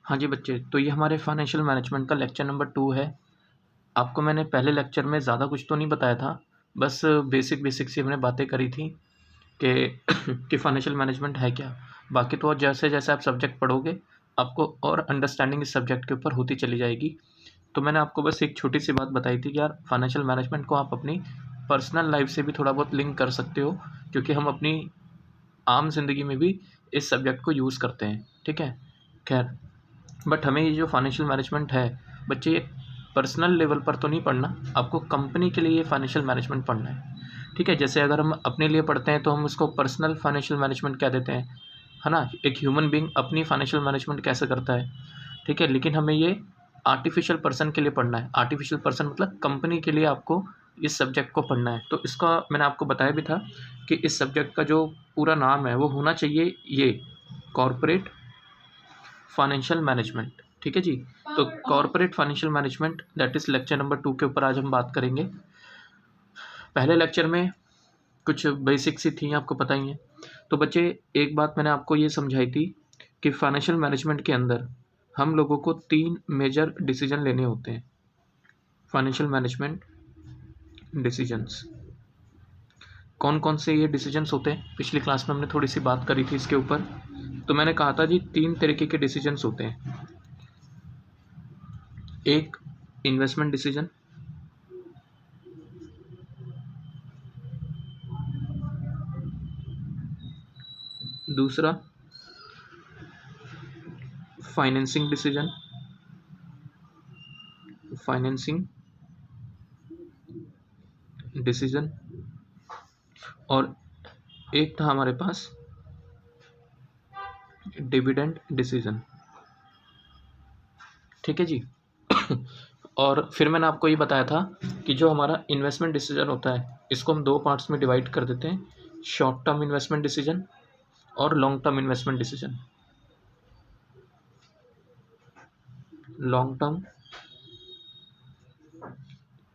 हाँ जी बच्चे, तो ये हमारे फाइनेंशियल मैनेजमेंट का लेक्चर नंबर 2 है। आपको मैंने पहले लेक्चर में ज़्यादा कुछ तो नहीं बताया था, बस बेसिक सी हमने बातें करी थी कि कि फाइनेंशियल मैनेजमेंट है क्या। बाकी तो और जैसे-जैसे आप सब्जेक्ट पढ़ोगे, आपको और अंडरस्टैंडिंग इस सब्जेक्ट के ऊपर होती चली जाएगी। तो मैंने आपको बस एक छोटी-सी बात बताई थी कि यार फाइनेंशियल मैनेजमेंट को आप अपनी पर्सनल लाइफ़ से भी थोड़ा बहुत लिंक कर सकते हो, क्योंकि हम अपनी आम ज़िंदगी में भी इस सब्जेक्ट को यूज़ करते हैं, ठीक है? खैर, बट हमें ये जो फाइनेंशियल मैनेजमेंट है बच्चे, ये पर्सनल लेवल पर तो नहीं पढ़ना, आपको कंपनी के लिए ये फाइनेंशियल मैनेजमेंट पढ़ना है, ठीक है। जैसे अगर हम अपने लिए पढ़ते हैं तो हम उसको पर्सनल फाइनेंशियल मैनेजमेंट कह देते हैं, है ना। एक ह्यूमन बीइंग अपनी फाइनेंशियल मैनेजमेंट कैसे करता है, ठीक है। लेकिन हमें ये आर्टिफिशियल पर्सन के लिए पढ़ना है। आर्टिफिशियल पर्सन मतलब कंपनी के लिए आपको इस सब्जेक्ट को पढ़ना है। तो इसका मैंने आपको बताया भी था कि इस सब्जेक्ट का जो पूरा नाम है वो होना चाहिए ये कॉरपोरेट फाइनेंशियल मैनेजमेंट, ठीक है जी। तो corporate financial management that is lecture number 2 के ऊपर आज हम बात करेंगे। पहले लेक्चर में कुछ बेसिक सी थी, आपको पता ही है। तो बच्चे, एक बात मैंने आपको ये समझाई थी कि फाइनेंशियल मैनेजमेंट के अंदर हम लोगों को 3 मेजर डिसीजन लेने होते हैं। फाइनेंशियल मैनेजमेंट डिसीजंस, कौन-कौन से ये डिसीजंस होते हैं? पिछली क्लास में हमने थोड़ी सी बात करी थी इसके ऊपर। तो मैंने कहा था जी 3 तरीके के डिसीजंस होते हैं। एक इन्वेस्टमेंट डिसीजन, दूसरा फाइनेंसिंग डिसीजन, फाइनेंसिंग डिसीजन, और एक था हमारे पास डिविडेंड डिसीजन, ठीक है जी। और फिर मैंने आपको ये बताया था कि जो हमारा इन्वेस्टमेंट डिसीजन होता है इसको हम 2 पार्ट्स में डिवाइड कर देते हैं, शॉर्ट टर्म इन्वेस्टमेंट डिसीजन और long term investment decision. Long term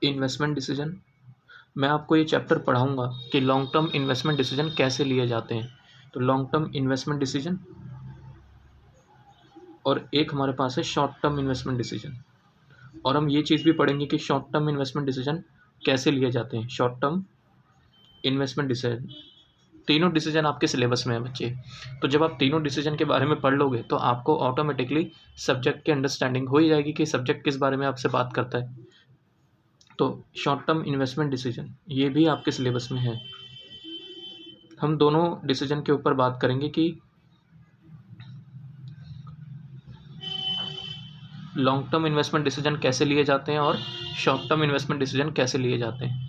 investment decision, मैं आपको ये चैप्टर पढ़ाऊंगा कि लॉन्ग टर्म इन्वेस्टमेंट डिसीजन कैसे लिए जाते हैं। तो लॉन्ग टर्म इन्वेस्टमेंट डिसीजन, और एक हमारे पास है शॉर्ट टर्म इन्वेस्टमेंट डिसीजन। और हम ये चीज़ भी पढ़ेंगे कि शॉर्ट टर्म इन्वेस्टमेंट डिसीजन कैसे लिए जाते हैं। शॉर्ट टर्म इन्वेस्टमेंट डिसीजन, तीनों डिसीजन आपके सिलेबस में है बच्चे। तो जब आप तीनों डिसीजन के बारे में पढ़ लोगे तो आपको ऑटोमेटिकली सब्जेक्ट की अंडरस्टैंडिंग हो ही जाएगी कि सब्जेक्ट किस बारे में आपसे बात करता है। तो शॉर्ट टर्म इन्वेस्टमेंट डिसीजन ये भी आपके सिलेबस में है। हम दोनों डिसीजन के ऊपर बात करेंगे कि लॉन्ग टर्म इन्वेस्टमेंट डिसीजन कैसे लिए जाते हैं और शॉर्ट टर्म इन्वेस्टमेंट डिसीजन कैसे लिए जाते हैं।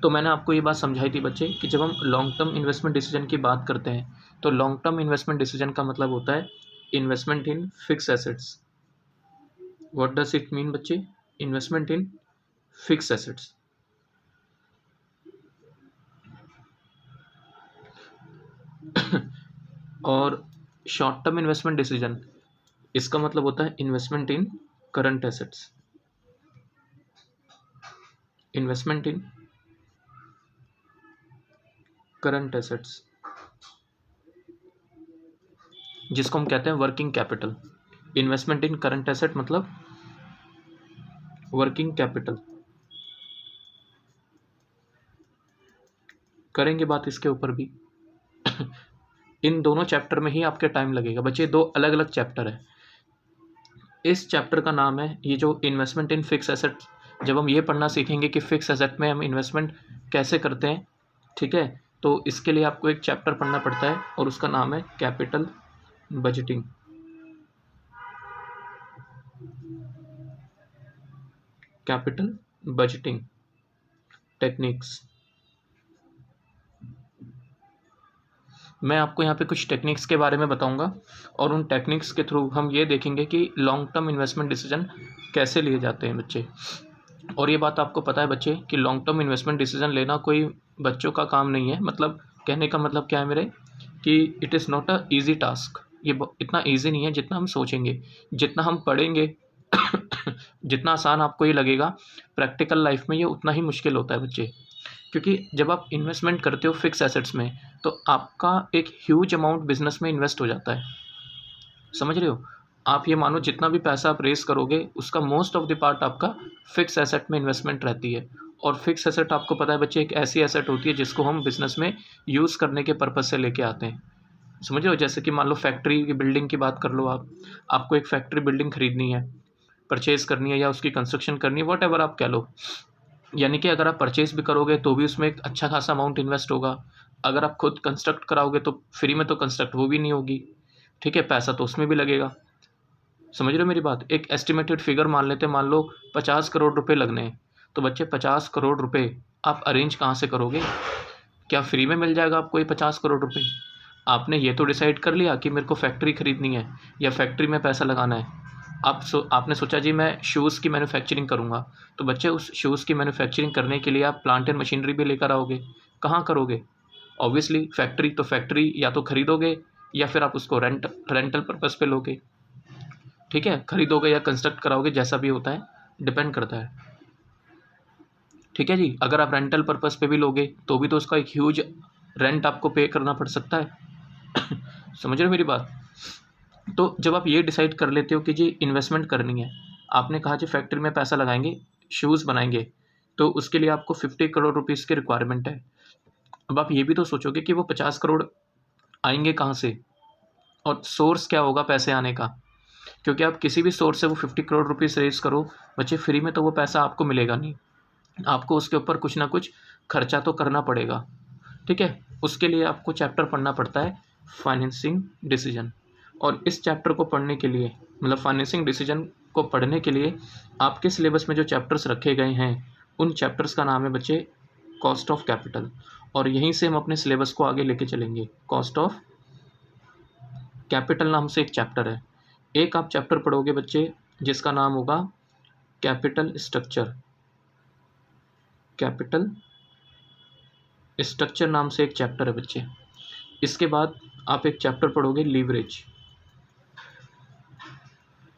तो मैंने आपको ये बात समझाई थी बच्चे कि जब हम लॉन्ग टर्म इन्वेस्टमेंट डिसीजन की बात करते हैं तो लॉन्ग टर्म इन्वेस्टमेंट डिसीजन का मतलब होता है investment in fix assets. What does it mean बच्चे? Investment in fix assets. और शॉर्ट टर्म इन्वेस्टमेंट डिसीजन, इसका मतलब होता है investment in current assets. Investment in current assets, जिसको हम कहते हैं working capital. Investment in current asset मतलब वर्किंग कैपिटल। करेंगे बात इसके ऊपर भी। इन दोनों चैप्टर में ही आपके टाइम लगेगा बच्चे, दो अलग अलग चैप्टर है। इस चैप्टर का नाम है ये जो इन्वेस्टमेंट इन फिक्स एसेट। जब हम ये पढ़ना सीखेंगे कि फिक्स एसेट में हम इन्वेस्टमेंट कैसे करते हैं, ठीक है, तो इसके लिए आपको एक चैप्टर पढ़ना पड़ता है और उसका नाम है capital budgeting. Capital budgeting techniques. मैं आपको यहाँ पे कुछ टेक्निक्स के बारे में बताऊंगा और उन टेक्निक्स के थ्रू हम ये देखेंगे कि लॉन्ग टर्म इन्वेस्टमेंट डिसीजन कैसे लिए जाते हैं बच्चे। और ये बात आपको पता है बच्चे कि लॉन्ग टर्म इन्वेस्टमेंट डिसीजन लेना कोई बच्चों का काम नहीं है। मतलब कहने का मतलब क्या है मेरे, कि it is not a easy task. ये इतना ईजी नहीं है जितना हम सोचेंगे। जितना हम पढ़ेंगे जितना आसान आपको ये लगेगा, प्रैक्टिकल लाइफ में ये उतना ही मुश्किल होता है बच्चे। क्योंकि जब आप इन्वेस्टमेंट करते हो फिक्स एसेट्स में तो आपका एक ह्यूज अमाउंट बिजनेस में इन्वेस्ट हो जाता है। समझ रहे हो? आप ये मानो जितना भी पैसा आप रेज़ करोगे उसका मोस्ट ऑफ द पार्ट आपका फ़िक्स एसेट में इन्वेस्टमेंट रहती है। और फ़िक्स एसेट आपको पता है बच्चे, एक ऐसी एसेट होती है जिसको हम बिज़नेस में यूज़ करने के पर्पज़ से लेके आते हैं। समझ रहे हो? जैसे कि मान लो फैक्ट्री की बिल्डिंग की बात कर लो आप। आपको एक फैक्ट्री बिल्डिंग खरीदनी है, परचेज़ करनी है या उसकी कंस्ट्रक्शन करनी है, व्हाटएवर आप कह लो। यानी कि अगर आप परचेज़ भी करोगे तो भी उसमें एक अच्छा खासा अमाउंट इन्वेस्ट होगा। अगर आप खुद कंस्ट्रक्ट कराओगे तो फ्री में तो कंस्ट्रक्ट वो भी नहीं होगी, ठीक है? पैसा तो उसमें भी लगेगा। समझ रहे हो मेरी बात? एक एस्टिमेटेड फिगर मान लेते हैं, मान लो 50 करोड़ रुपए लगने हैं। तो बच्चे 50 करोड़ रुपए आप अरेंज कहाँ से करोगे? क्या फ्री में मिल जाएगा आपको ये 50 करोड़ रुपए? आपने ये तो डिसाइड कर लिया कि मेरे को फैक्ट्री खरीदनी है या फैक्ट्री में पैसा लगाना है। आपने सोचा जी मैं शूज़ की मैन्युफैक्चरिंग करूँगा। तो बच्चे उस शूज़ की मैन्युफैक्चरिंग करने के लिए आप प्लांट एंड मशीनरी भी लेकर आओगे। कहाँ करोगे? ऑब्वियसली फैक्ट्री, तो फैक्ट्री या तो खरीदोगे या फिर आप उसको रेंटल पर्पज़ पे लोगे। ठीक है? खरीदोगे या कंस्ट्रक्ट कराओगे, जैसा भी होता है, डिपेंड करता है। ठीक है जी? अगर आप रेंटल पर्पज़ पे भी लोगे तो भी तो उसका एक ह्यूज रेंट आपको पे करना पड़ सकता है। समझ रहे हो मेरी बात? तो जब आप ये डिसाइड कर लेते हो कि जी इन्वेस्टमेंट करनी है, आपने कहा जी फैक्ट्री में पैसा लगाएंगे, शूज़ बनाएंगे, तो उसके लिए आपको 50 करोड़ रुपीज़ की रिक्वायरमेंट है। अब आप ये भी तो सोचोगे कि वो 50 करोड़ आएंगे कहाँ से और सोर्स क्या होगा पैसे आने का? क्योंकि आप किसी भी सोर्स से वो 50 करोड़ रुपीज़ रेज़ करो, बच्चे फ्री में तो वो पैसा आपको मिलेगा नहीं। आपको उसके ऊपर कुछ ना कुछ खर्चा तो करना पड़ेगा, ठीक है? उसके लिए आपको चैप्टर पढ़ना पड़ता है फाइनेंसिंग डिसीजन। और इस चैप्टर को पढ़ने के लिए, मतलब फाइनेंसिंग डिसीजन को पढ़ने के लिए आपके सिलेबस में जो चैप्टर्स रखे गए हैं, उन चैप्टर्स का नाम है बच्चे कॉस्ट ऑफ कैपिटल। और यहीं से हम अपने सिलेबस को आगे लेके चलेंगे। कॉस्ट ऑफ कैपिटल नाम से एक चैप्टर है। एक आप चैप्टर पढ़ोगे बच्चे जिसका नाम होगा कैपिटल स्ट्रक्चर। कैपिटल स्ट्रक्चर नाम से एक चैप्टर है बच्चे। इसके बाद आप एक चैप्टर पढ़ोगे लीवरेज।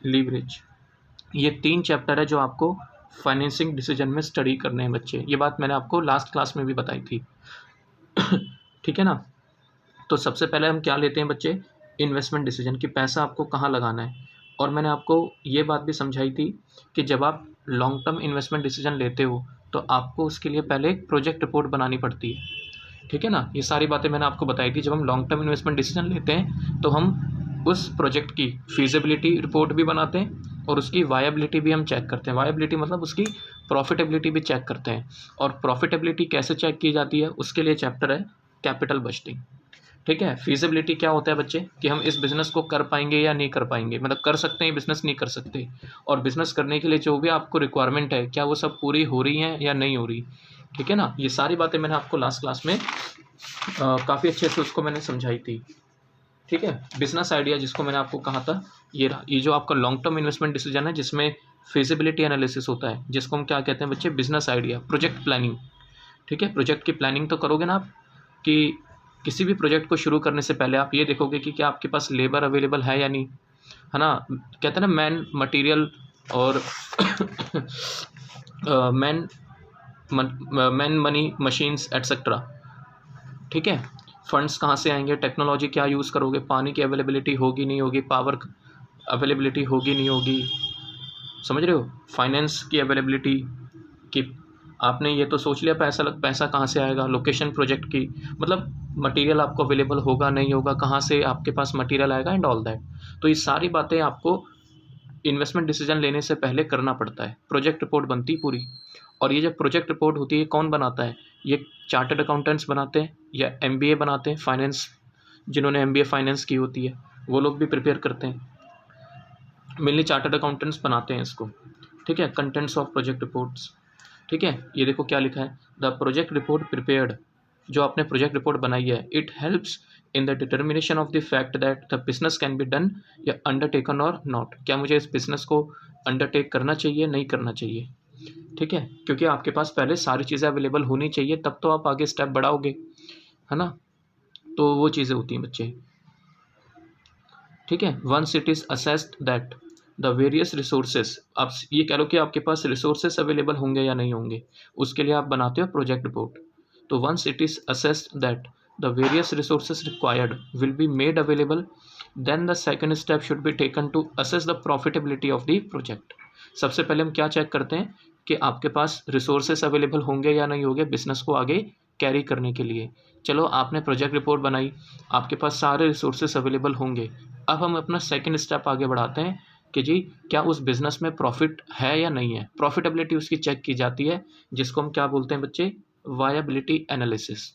लीवरेज, ये 3 चैप्टर है जो आपको फाइनेंसिंग डिसीजन में स्टडी करने हैं बच्चे। ये बात मैंने आपको लास्ट क्लास में भी बताई थी। ठीक है ना? तो सबसे पहले हम क्या लेते हैं बच्चे, इन्वेस्टमेंट डिसीजन, कि पैसा आपको कहाँ लगाना है। और मैंने आपको ये बात भी समझाई थी कि जब आप लॉन्ग टर्म इन्वेस्टमेंट डिसीजन लेते हो तो आपको उसके लिए पहले एक प्रोजेक्ट रिपोर्ट बनानी पड़ती है। ठीक है ना? ये सारी बातें मैंने आपको बताई थी। जब हम लॉन्ग टर्म इन्वेस्टमेंट डिसीजन लेते हैं तो हम उस प्रोजेक्ट की फीजिबिलिटी रिपोर्ट भी बनाते हैं और उसकी वायबिलिटी भी हम चेक करते हैं। वायबिलिटी मतलब उसकी प्रॉफिटेबिलिटी भी चेक करते हैं। और प्रॉफिटेबिलिटी कैसे चेक की जाती है, उसके लिए चैप्टर है कैपिटल बजटिंग। ठीक है? फीजिबिलिटी क्या होता है बच्चे, कि हम इस बिज़नेस को कर पाएंगे या नहीं कर पाएंगे, मतलब कर सकते हैं बिज़नेस, नहीं कर सकते। और बिज़नेस करने के लिए जो भी आपको रिक्वायरमेंट है, क्या वो सब पूरी हो रही हैं या नहीं हो रही। ठीक है ना? ये सारी बातें मैंने आपको लास्ट क्लास में काफ़ी अच्छे से उसको मैंने समझाई थी। ठीक है? बिज़नेस आइडिया जिसको मैंने आपको कहा था, ये रहा। ये जो आपका लॉन्ग टर्म इन्वेस्टमेंट डिसीजन है जिसमें फिजिबिलिटी एनालिसिस होता है, जिसको हम क्या कहते हैं बच्चे, बिज़नेस आइडिया, प्रोजेक्ट प्लानिंग। ठीक है? प्रोजेक्ट की प्लानिंग तो करोगे ना आप, कि किसी भी प्रोजेक्ट को शुरू करने से पहले आप ये देखोगे कि क्या आपके पास लेबर अवेलेबल है या नहीं, है ना? कहते हैं ना मैन मटेरियल और man man money machines etcetera. ठीक है? फंड्स कहाँ से आएंगे, टेक्नोलॉजी क्या यूज़ करोगे, पानी की अवेलेबिलिटी होगी नहीं होगी, पावर अवेलेबिलिटी होगी नहीं होगी, समझ रहे हो? फाइनेंस की अवेलेबिलिटी की, आपने ये तो सोच लिया पैसा कहाँ से आएगा, लोकेशन प्रोजेक्ट की, मतलब मटेरियल आपको अवेलेबल होगा नहीं होगा, कहाँ से आपके पास मटेरियल आएगा एंड ऑल दैट। तो ये सारी बातें आपको इन्वेस्टमेंट डिसीजन लेने से पहले करना पड़ता है। प्रोजेक्ट रिपोर्ट बनती पूरी। और ये जब प्रोजेक्ट रिपोर्ट होती है, कौन बनाता है? ये चार्टर्ड अकाउंटेंट्स बनाते हैं या एमबीए बनाते हैं, फाइनेंस, जिन्होंने एमबीए फाइनेंस की होती है वो लोग भी प्रिपेयर करते हैं। मेनली चार्टर्ड अकाउंटेंट्स बनाते हैं इसको। ठीक है? Contents of project reports. ठीक है? ये देखो क्या लिखा है, द प्रोजेक्ट रिपोर्ट प्रिपेयर्ड, जो आपने प्रोजेक्ट रिपोर्ट बनाई है, it helps in the determination of the fact that the business can be done या अंडरटेकन और नॉट। क्या मुझे इस बिजनेस को अंडरटेक करना चाहिए, नहीं करना चाहिए। ठीक है? क्योंकि आपके पास पहले सारी चीज़ें अवेलेबल होनी चाहिए, तब तो आप आगे स्टेप बढ़ाओगे, है ना? तो वो चीज़ें होती हैं बच्चे। ठीक है? Once it is assessed that the various resources, आप ये कह लो कि आपके पास रिसोर्सेज अवेलेबल होंगे या नहीं होंगे, उसके लिए आप बनाते हो प्रोजेक्ट रिपोर्ट। तो once it is assessed that the various resources required will be made available, then the second step should be taken to assess the profitability of the project. सबसे पहले हम क्या चेक करते हैं कि आपके पास रिसोर्सेस अवेलेबल होंगे या नहीं होंगे बिजनेस को आगे कैरी करने के लिए। चलो आपने प्रोजेक्ट रिपोर्ट बनाई, आपके पास सारे रिसोर्सेस अवेलेबल होंगे। अब हम अपना सेकंड स्टेप आगे बढ़ाते हैं कि जी क्या उस बिज़नेस में प्रॉफिट है या नहीं है। प्रॉफिटेबिलिटी उसकी चेक की जाती है, जिसको हम क्या बोलते हैं बच्चे, वायबिलिटी एनालिसिस।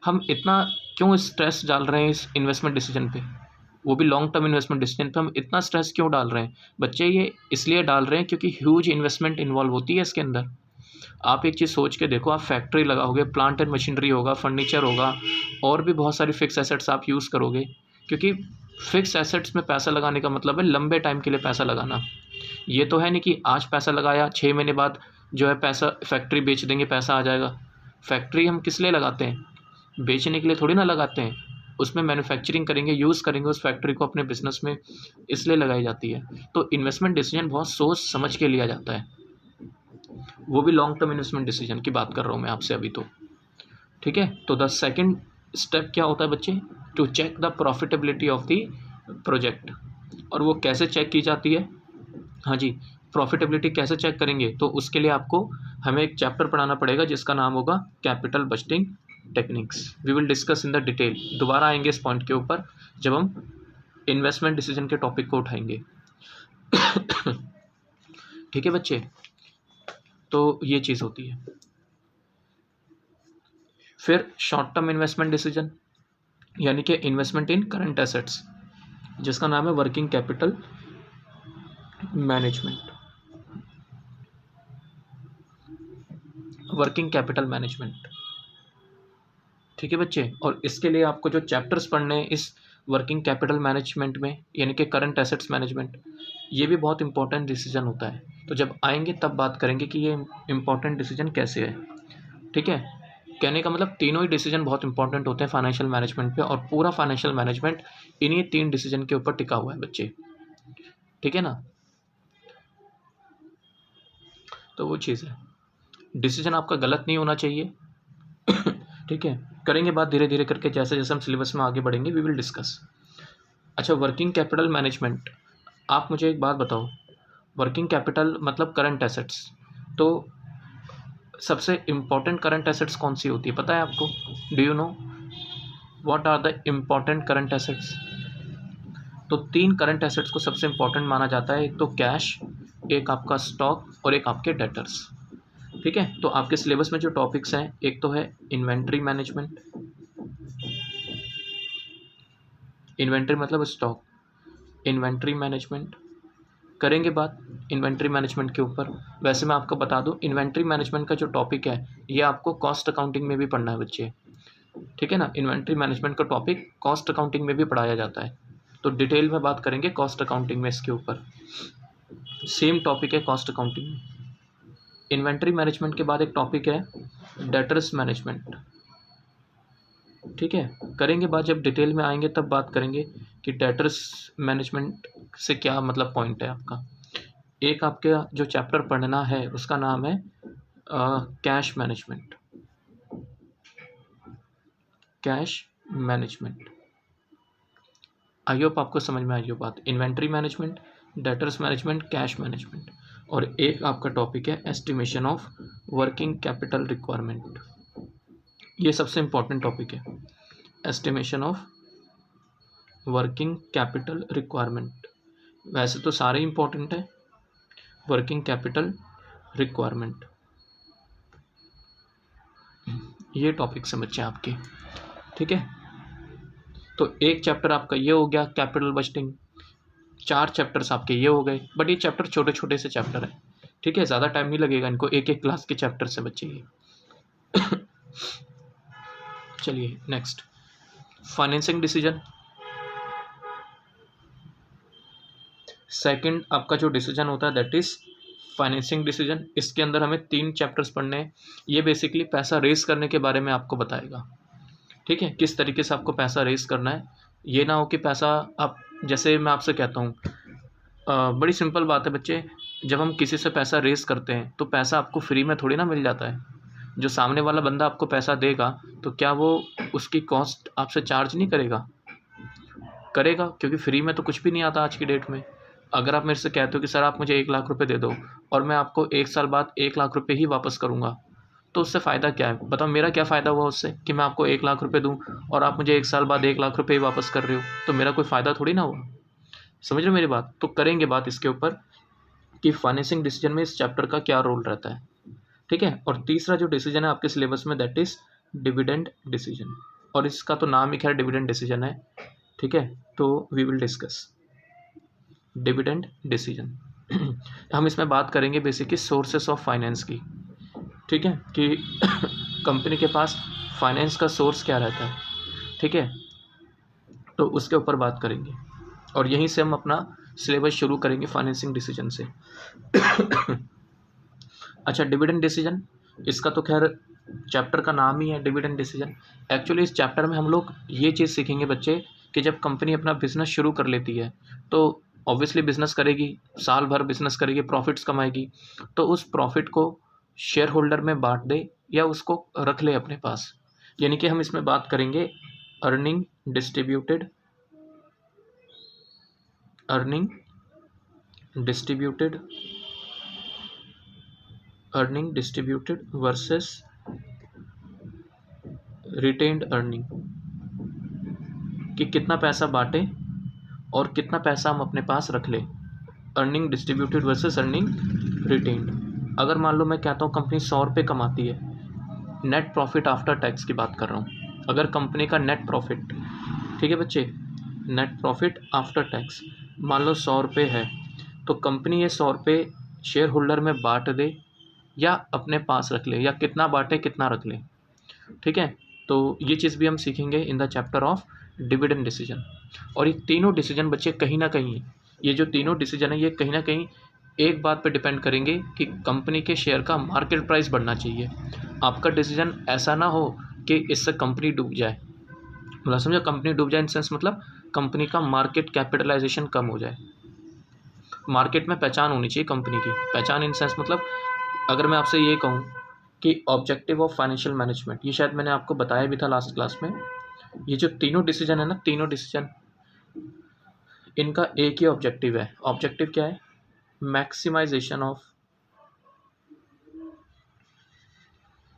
हम इतना क्यों स्ट्रेस डाल रहे हैं इस इन्वेस्टमेंट डिसीजन पे, वो भी लॉन्ग टर्म इन्वेस्टमेंट डिसीजन पे हम इतना स्ट्रेस क्यों डाल रहे हैं बच्चे? ये इसलिए डाल रहे हैं क्योंकि ह्यूज इन्वेस्टमेंट इन्वॉल्व होती है इसके अंदर। आप एक चीज़ सोच के देखो, आप फैक्ट्री लगाओगे, प्लांट एंड मशीनरी होगा, फर्नीचर होगा, और भी बहुत सारी फिक्स एसेट्स आप यूज़ करोगे, क्योंकि फिक्स एसेट्स में पैसा लगाने का मतलब है लंबे टाइम के लिए पैसा लगाना। ये तो है नहीं कि आज पैसा लगाया 6 महीने बाद जो है पैसा फैक्ट्री बेच देंगे पैसा आ जाएगा। फैक्ट्री हम किस लिए लगाते हैं? बेचने के लिए थोड़ी ना लगाते हैं। उसमें मैन्युफैक्चरिंग करेंगे, यूज़ करेंगे उस फैक्ट्री को अपने बिजनेस में, इसलिए लगाई जाती है। तो इन्वेस्टमेंट डिसीजन बहुत सोच समझ के लिया जाता है, वो भी लॉन्ग टर्म इन्वेस्टमेंट डिसीजन की बात कर रहा हूँ मैं आपसे अभी तो। ठीक है, तो द सेकंड स्टेप क्या होता है बच्चे? To check the profitability of the project. और वो कैसे चेक की जाती है? हाँ जी, प्रॉफिटेबिलिटी कैसे चेक करेंगे? तो उसके लिए आपको हमें एक चैप्टर पढ़ाना पड़ेगा जिसका नाम होगा capital budgeting techniques. We will discuss in the detail. दोबारा आएंगे इस पॉइंट के ऊपर जब हम इन्वेस्टमेंट डिसीजन के टॉपिक को उठाएंगे। ठीक है बच्चे, तो ये चीज़ होती है। फिर शॉर्ट टर्म इन्वेस्टमेंट डिसीजन, यानी कि इन्वेस्टमेंट इन करंट एसेट्स, जिसका नाम है working capital management. Working capital management, ठीक है बच्चे। और इसके लिए आपको जो चैप्टर्स पढ़ने हैं इस वर्किंग कैपिटल मैनेजमेंट में, यानी कि करंट एसेट्स मैनेजमेंट, ये भी बहुत इंपॉर्टेंट डिसीजन होता है। तो जब आएंगे तब बात करेंगे कि ये इंपॉर्टेंट डिसीजन कैसे है। ठीक है, कहने का मतलब तीनों ही डिसीजन बहुत इंपॉर्टेंट होते हैं फाइनेंशियल मैनेजमेंट पे, और पूरा फाइनेंशियल मैनेजमेंट इन्हीं 3 डिसीजन के ऊपर टिका हुआ है बच्चे। ठीक है ना, तो वो चीज़ है, डिसीजन आपका गलत नहीं होना चाहिए। ठीक है, करेंगे बात धीरे धीरे करके, जैसे जैसे हम सिलेबस में आगे बढ़ेंगे वी विल डिस्कस। अच्छा, वर्किंग कैपिटल मैनेजमेंट, आप मुझे एक बात बताओ, वर्किंग कैपिटल मतलब करंट एसेट्स, तो सबसे इम्पॉर्टेंट करंट एसेट्स कौन सी होती है पता है आपको? Do you know what are the important current assets? तो 3 करंट एसेट्स को सबसे इम्पॉर्टेंट माना जाता है, एक तो कैश, एक आपका स्टॉक, और एक आपके डेटर्स। ठीक है, तो आपके सिलेबस में जो टॉपिक्स हैं, एक तो है इन्वेंट्री मैनेजमेंट, इन्वेंट्री मतलब स्टॉक, इन्वेंट्री मैनेजमेंट, करेंगे बात इन्वेंट्री मैनेजमेंट के ऊपर। वैसे मैं आपको बता दूं, इन्वेंट्री मैनेजमेंट का जो टॉपिक है ये आपको कॉस्ट अकाउंटिंग में भी पढ़ना है बच्चे। ठीक है ना, इन्वेंट्री मैनेजमेंट का टॉपिक कॉस्ट अकाउंटिंग में भी पढ़ाया जाता है, तो डिटेल में बात करेंगे कॉस्ट अकाउंटिंग में इसके ऊपर। सेम टॉपिक है कॉस्ट अकाउंटिंग में। इन्वेंट्री मैनेजमेंट के बाद एक टॉपिक है डेटर्स मैनेजमेंट। ठीक है, करेंगे बात, जब डिटेल में आएंगे तब बात करेंगे कि डेटर्स मैनेजमेंट से क्या मतलब पॉइंट है आपका। एक आपके जो चैप्टर पढ़ना है उसका नाम है cash management, cash management. I hope आपको समझ में आई हो बात। Inventory management, debtors management, cash management, और एक आपका टॉपिक है estimation of working capital requirement. ये सबसे इम्पॉर्टेंट टॉपिक है, estimation of working capital requirement. वैसे तो सारे इम्पॉर्टेंट है, वर्किंग कैपिटल रिक्वायरमेंट, ये टॉपिक समझे आपके। ठीक है, तो एक चैप्टर आपका ये हो गया कैपिटल बजटिंग, 4 चैप्टर्स आपके ये हो गए, बट ये चैप्टर छोटे छोटे से चैप्टर है। ठीक है, ज़्यादा टाइम नहीं लगेगा इनको, एक एक क्लास के चैप्टर से बच्चे ये। चलिए नेक्स्ट, फाइनेंसिंग डिसीजन। सेकंड आपका जो डिसीजन होता है दैट इज फाइनेंसिंग डिसीजन। इसके अंदर हमें 3 चैप्टर्स पढ़ने हैं। ये बेसिकली पैसा रेस करने के बारे में आपको बताएगा। ठीक है, किस तरीके से आपको पैसा रेस करना है। ये ना हो कि पैसा आप, जैसे मैं आपसे कहता हूँ, बड़ी सिंपल बात है बच्चे, जब हम किसी से पैसा रेस करते हैं तो पैसा आपको फ्री में थोड़ी ना मिल जाता है। जो सामने वाला बंदा आपको पैसा देगा तो क्या वो उसकी कॉस्ट आपसे चार्ज नहीं करेगा? करेगा, क्योंकि फ्री में तो कुछ भी नहीं आता आज की डेट में। अगर आप मेरे से कहते हो कि सर आप मुझे 1 लाख रुपए दे दो और मैं आपको 1 साल बाद 1 लाख रुपए ही वापस करूँगा, तो उससे फ़ायदा क्या है? बताओ मेरा क्या फ़ायदा हुआ उससे कि मैं आपको 1 लाख रुपए दूँ और आप मुझे 1 साल बाद 1 लाख रुपए ही वापस कर रहे हो, तो मेरा कोई फ़ायदा थोड़ी ना हुआ। समझ रहे हो मेरी बात? तो करेंगे बात इसके ऊपर कि फाइनेंसिंग डिसीजन में इस चैप्टर का क्या रोल रहता है, ठीक है। और तीसरा जो डिसीजन है आपके सिलेबस में, दैट इज़ डिविडेंड डिसीजन, और इसका तो नाम ही खैर डिविडेंड डिसीजन है, ठीक है। तो we will discuss dividend decision. हम इसमें बात करेंगे बेसिकली सोर्सेस ऑफ फाइनेंस की, ठीक है, कि कंपनी के पास फाइनेंस का सोर्स क्या रहता है, ठीक है। तो उसके ऊपर बात करेंगे और यहीं से हम अपना सिलेबस शुरू करेंगे फाइनेंसिंग डिसीजन से। अच्छा, डिविडेंड डिसीजन, इसका तो खैर चैप्टर का नाम ही है डिविडेंड डिसीजन। एक्चुअली इस चैप्टर में हम लोग ये चीज़ सीखेंगे बच्चे कि जब कंपनी अपना बिजनेस शुरू कर लेती है तो ऑब्वियसली बिजनेस करेगी, साल भर बिजनेस करेगी, प्रॉफिट्स कमाएगी, तो उस प्रॉफिट को शेयर होल्डर में बांट दे या उसको रख ले अपने पास। यानी कि हम इसमें बात करेंगे earning distributed, earning distributed, earning distributed versus retained earning, कि कितना पैसा बांटे और कितना पैसा हम अपने पास रख ले। Earning distributed versus earning retained. अगर मान लो मैं कहता हूँ कंपनी 100 रुपये कमाती है, नेट प्रॉफिट आफ्टर टैक्स की बात कर रहा हूँ, अगर कंपनी का नेट प्रॉफिट, ठीक है बच्चे, नेट प्रॉफिट आफ्टर टैक्स मान लो 100 रुपये है, तो कंपनी ये 100 रुपये शेयर होल्डर में बांट दे या अपने पास रख ले, या कितना बांटे कितना रख ले, ठीक है। तो ये चीज़ भी हम सीखेंगे in the chapter of dividend decision. और ये तीनों डिसीजन बच्चे कहीं ना कहीं, ये जो तीनों डिसीजन है ये कहीं ना कहीं एक बात पे डिपेंड करेंगे कि कंपनी के शेयर का मार्केट प्राइस बढ़ना चाहिए। आपका डिसीजन ऐसा ना हो कि इससे कंपनी डूब जाए, मतलब समझो कंपनी डूब जाए इन सेंस मतलब कंपनी का मार्केट कैपिटलाइजेशन कम हो जाए। मार्केट में पहचान होनी चाहिए कंपनी की, पहचान इन सेंस मतलब अगर मैं आपसे ये कहूँ कि ऑब्जेक्टिव ऑफ फाइनेंशियल मैनेजमेंट, ये शायद मैंने आपको बताया भी था लास्ट क्लास में, ये जो तीनों डिसीजन है ना, तीनों डिसीजन इनका एक ही ऑब्जेक्टिव है। ऑब्जेक्टिव क्या है? Maximisation of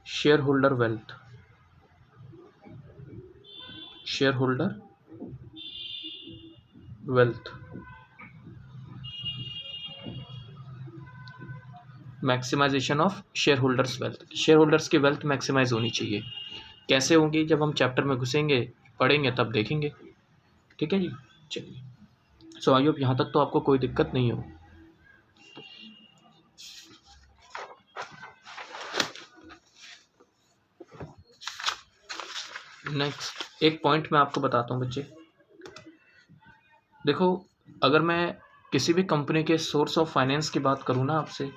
share holder wealth, share holder wealth, maximisation of share holders wealth. Share holders की वेल्थ मैक्सिमाइज होनी चाहिए। कैसे होंगी? जब हम चैप्टर में घुसेंगे, पढ़ेंगे, तब देखेंगे, ठीक है जी। चलिए, सो आई होप यहाँ तक तो आपको कोई दिक्कत नहीं हो। नेक्स्ट एक पॉइंट मैं आपको बताता हूँ बच्चे, देखो अगर मैं किसी भी कंपनी के सोर्स ऑफ फाइनेंस की बात करूँ ना आपसे,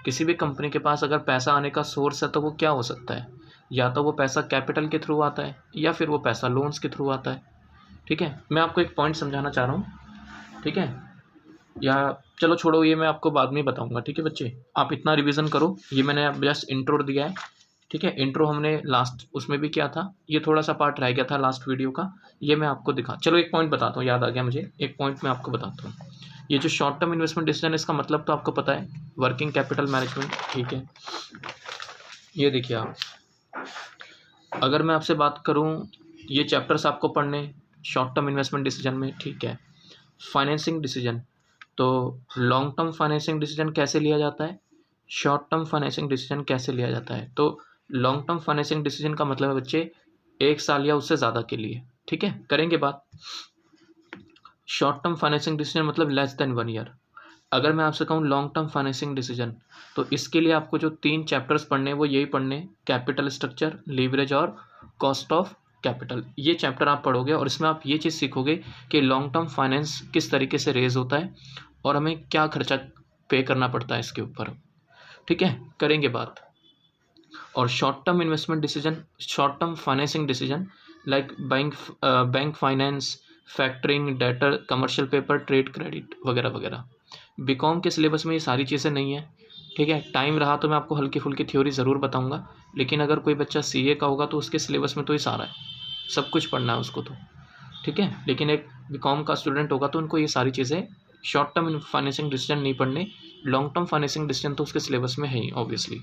किसी भी कंपनी के पास अगर पैसा आने का सोर्स है तो वो क्या हो सकता है? या तो वो पैसा कैपिटल के थ्रू आता है या फिर वो पैसा लोन्स के थ्रू आता है, ठीक है। मैं आपको एक पॉइंट समझाना चाह रहा हूँ, ठीक है, या चलो छोड़ो, ये मैं आपको बाद में बताऊँगा, ठीक है बच्चे। आप इतना रिवीजन करो, ये मैंने जस्ट इंट्रो दिया है, ठीक है। इंट्रो हमने लास्ट उसमें भी किया था, ये थोड़ा सा पार्ट रह गया था लास्ट वीडियो का, ये मैं आपको चलो एक पॉइंट बताता हूँ, याद आ गया मुझे, एक पॉइंट मैं आपको बताता हूँ। ये जो शॉर्ट टर्म इन्वेस्टमेंट डिसीजन, इसका मतलब तो आपको पता है, वर्किंग कैपिटल मैनेजमेंट, ठीक है। ये देखिए आप, अगर मैं आपसे बात करूँ, ये चैप्टर्स आपको पढ़ने शॉर्ट टर्म इन्वेस्टमेंट डिसीजन में, ठीक है। फाइनेंसिंग डिसीजन, तो लॉन्ग टर्म फाइनेंसिंग डिसीजन कैसे लिया जाता है, शॉर्ट टर्म फाइनेंसिंग डिसीजन कैसे लिया जाता है। तो लॉन्ग टर्म फाइनेंसिंग डिसीजन का मतलब है बच्चे 1 साल या उससे ज़्यादा के लिए, ठीक है, करेंगे बात। शॉर्ट टर्म फाइनेंसिंग डिसीजन मतलब लेस देन 1 ईयर। अगर मैं आपसे कहूँ लॉन्ग टर्म फाइनेंसिंग डिसीजन, तो इसके लिए आपको जो 3 चैप्टर्स पढ़ने हैं वो यही पढ़ने, कैपिटल स्ट्रक्चर, लीवरेज और कॉस्ट ऑफ कैपिटल। ये चैप्टर आप पढ़ोगे और इसमें आप ये चीज़ सीखोगे कि लॉन्ग टर्म फाइनेंस किस तरीके से रेज होता है और हमें क्या खर्चा पे करना पड़ता है इसके ऊपर, ठीक है, करेंगे बात। और short term investment decision, short term financing decision like bank finance, factoring, debtor, commercial paper, trade credit वगैरह वगैरह। बीकॉम के सिलेबस में ये सारी चीज़ें नहीं है, ठीक है। टाइम रहा तो मैं आपको हल्की फुल्की थ्योरी ज़रूर बताऊंगा, लेकिन अगर कोई बच्चा सीए का होगा तो उसके सिलेबस में तो ये सारा है, सब कुछ पढ़ना है उसको तो, ठीक है। लेकिन एक बीकॉम का स्टूडेंट होगा तो उनको ये सारी चीज़ें शॉर्ट टर्म फाइनेंसिंग डिसीजन नहीं पढ़ने, लॉन्ग टर्म फाइनेंसिंग डिसीजन तो उसके सिलेबस में है ही ऑब्वियसली।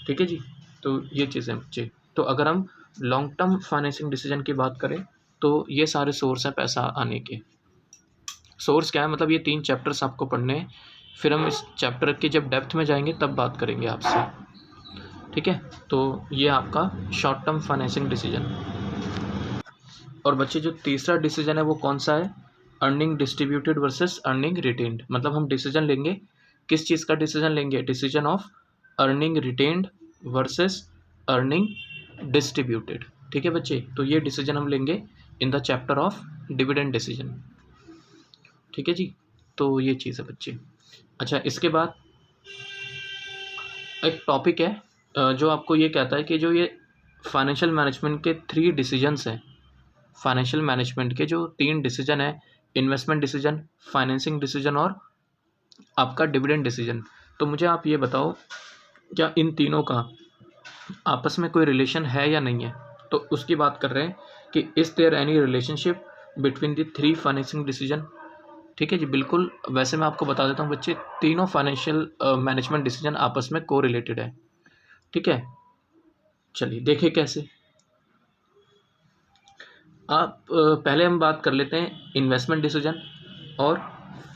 ठीक है जी, तो ये चीज़ें बच्चे। तो अगर हम लॉन्ग टर्म फाइनेंसिंग डिसीजन की बात करें तो ये सारे सोर्स हैं पैसा आने के। सोर्स क्या है, मतलब ये 3 चैप्टर्स आपको पढ़ने हैं, फिर हम इस चैप्टर के जब डेप्थ में जाएंगे तब बात करेंगे आपसे। ठीक है, तो ये आपका शॉर्ट टर्म फाइनेंसिंग डिसीजन। और बच्चे जो तीसरा डिसीजन है वो कौन सा है, earning distributed versus earning retained. मतलब हम डिसीजन लेंगे, किस चीज़ का डिसीजन लेंगे, decision of earning retained versus earning distributed. ठीक है बच्चे, तो ये डिसीजन हम लेंगे in the chapter of dividend decision. ठीक है जी, तो ये चीज़ है बच्चे। अच्छा, इसके बाद एक टॉपिक है जो आपको ये कहता है कि जो ये फाइनेंशियल मैनेजमेंट के 3 डिसीजंस हैं, फाइनेंशियल मैनेजमेंट के जो 3 डिसीजन है, इन्वेस्टमेंट डिसीजन, फाइनेंसिंग डिसीजन और आपका डिविडेंड डिसीजन। तो मुझे आप ये बताओ, क्या इन तीनों का आपस में कोई रिलेशन है या नहीं है। तो उसकी बात कर रहे हैं कि is there any relationship between the 3 financing decision. ठीक है जी, बिल्कुल। वैसे मैं आपको बता देता हूँ बच्चे, तीनों फाइनेंशियल मैनेजमेंट डिसीजन आपस में को रिलेटेड है। ठीक है, चलिए देखिए कैसे। आप पहले हम बात कर लेते हैं इन्वेस्टमेंट डिसीजन और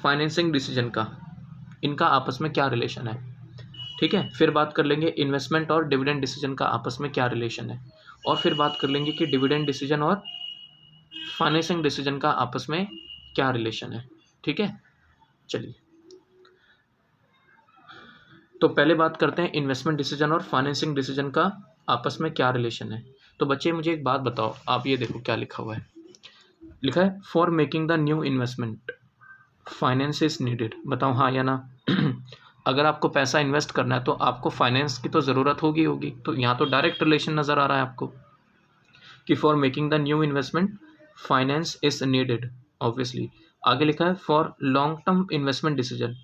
फाइनेंसिंग डिसीजन का, इनका आपस में क्या रिलेशन है। ठीक है, फिर बात कर लेंगे इन्वेस्टमेंट और डिविडेंड डिसीजन का आपस में क्या रिलेशन है, और फिर बात कर लेंगे कि डिविडेंड डिसीजन और फाइनेंसिंग डिसीजन का आपस में क्या रिलेशन है। ठीक है, चलिए तो पहले बात करते हैं इन्वेस्टमेंट डिसीजन और फाइनेंसिंग डिसीजन का आपस में क्या रिलेशन है। तो बच्चे मुझे एक बात बताओ, आप ये देखो क्या लिखा हुआ है, लिखा है for making the new investment finance is needed. बताओ हाँ या ना। अगर आपको पैसा इन्वेस्ट करना है तो आपको फाइनेंस की तो ज़रूरत होगी। तो यहाँ तो डायरेक्ट रिलेशन नज़र आ रहा है आपको कि for making the new investment finance is needed obviously. आगे लिखा है for long term investment decision.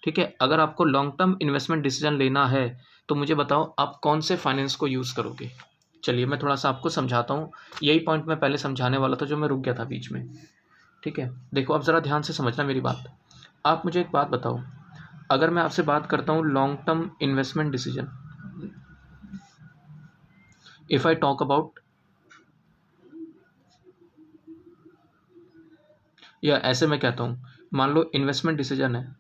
ठीक है, अगर आपको लॉन्ग टर्म इन्वेस्टमेंट डिसीजन लेना है तो मुझे बताओ आप कौन से फाइनेंस को यूज़ करोगे। चलिए मैं थोड़ा सा आपको समझाता हूँ, यही पॉइंट मैं पहले समझाने वाला था जो मैं रुक गया था बीच में। ठीक है, देखो अब ज़रा ध्यान से समझना मेरी बात। आप मुझे एक बात बताओ, अगर मैं आपसे बात करता हूँ long term investment decision, if I talk about, या ऐसे मैं कहता हूँ, मान लो इन्वेस्टमेंट डिसीजन है,